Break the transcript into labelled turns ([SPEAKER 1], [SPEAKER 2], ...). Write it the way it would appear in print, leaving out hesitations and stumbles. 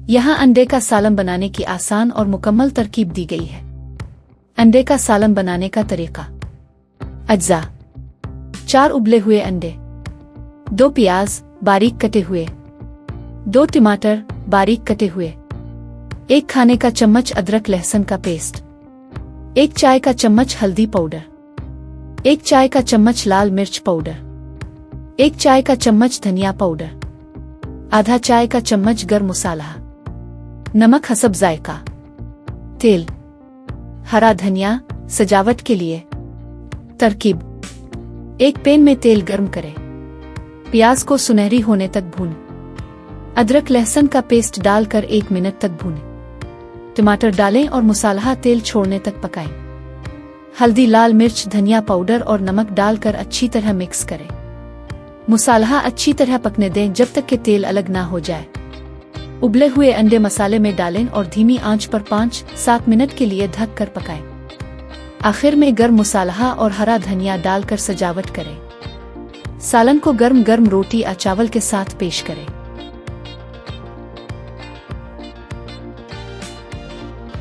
[SPEAKER 1] यहाँ अंडे का सालन बनाने की आसान और मुकम्मल तरकीब दी गई है। अंडे का सालन बनाने का तरीका। अज्जा: 4 उबले हुए अंडे, 2 प्याज बारीक कटे हुए, 2 टमाटर बारीक कटे हुए, 1 खाने का चम्मच अदरक लहसुन का पेस्ट, 1 चाय का चम्मच हल्दी पाउडर, 1 चाय का चम्मच लाल मिर्च पाउडर, 1 चाय का चम्मच धनिया पाउडर, आधा चाय का चम्मच गरम मसाला, नमक हसब जायका, तेल, हरा धनिया सजावट के लिए। तरकीब: एक पैन में तेल गर्म करें, प्याज को सुनहरी होने तक भूनें, अदरक लहसुन का पेस्ट डालकर 1 मिनट तक भूनें, टमाटर डालें और मसाला तेल छोड़ने तक पकाएं। हल्दी, लाल मिर्च, धनिया पाउडर और नमक डालकर अच्छी तरह मिक्स करें। मसाला अच्छी तरह पकने दें जब तक कि तेल अलग ना हो जाए। उबले हुए अंडे मसाले में डालें और धीमी आंच पर 5-7 मिनट के लिए ढक कर पकाएं। आखिर में गर्म मसाला और हरा धनिया डालकर सजावट करें। सालन को गर्म गर्म रोटी या चावल के साथ पेश करें।